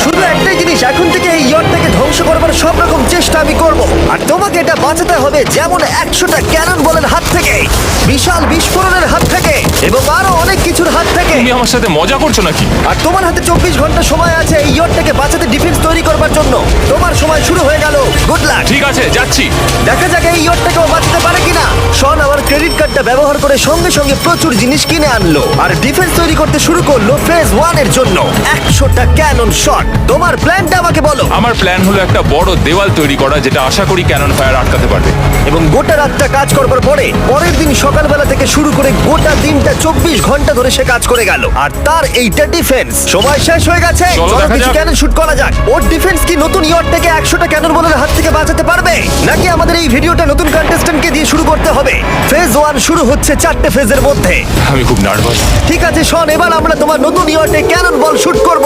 শুধু একটাই জিনিস, এখন থেকে এই ইয়টটাকে ধ্বংস করবার সব রকম চেষ্টা আমি করব, আর তোমাকে এটা বাঁচাতে হবে, যেমন 100টা ক্যানন বলের হাত থেকে, বিশাল বিস্ফোরণের হাত থেকে, এবং আরো অনেক কিছুর হাত থেকে। তুমি আমার সাথে মজা করছো নাকি? আর তোমার হাতে 24 ঘন্টা সময় আছে এই ইয়টটাকে বাঁচাতে, ডিফেন্স তৈরি করবার জন্য। তোমার সময় শুরু হয়ে গেল। Good luck. ঠিক আছে, যাচ্ছি। দেখা যাক এই ইয়টটাকেও বাঁচাতে পারে কিনা। শন আমার ক্রেডিট কার্ডটা ব্যবহার করে সঙ্গে সঙ্গে প্রচুর জিনিস কিনে আনলো, আর ডিফেন্স তৈরি করতে শুরু করলো ফেজ 1 এর জন্য 100টা ক্যানন শট। তোমার প্ল্যানটা আমাকে বলো। আমার প্ল্যান হলো একটা বড় দেওয়াল তৈরি করা, যেটা আশা করি ক্যানন ফায়ার আটকাতে পারবে। এবং গোটা রাতটা কাজ করবার পরে পরের দিন সকালবেলা থেকে শুরু করে গোটা দিনটা 24 ঘন্টা ধরে সে কাজ করে গেল, আর তার এইটা ডিফেন্স। সময় শেষ হয়ে গেছে, চলো চলো দেখা কিছু যাক। ক্যানন শুট করা যাক। ওর ডিফেন্স কি নতুন ইয়টটাকে 100টা ক্যানন বলের হাত থেকে বাঁচাতে পারবে, নাকি আমাদের এই ভিডিওটা নতুন কন্টেস্ট্যান্টকে দিয়ে শুরু করতে হবে? ফেজ 1 শুরু হচ্ছে 4টে ফেজের মধ্যে। আমি খুব নার্ভাস। ঠিক আছে শন, এবার আমরা তোমার নতুন ইয়টে ক্যানন বল শুট করব।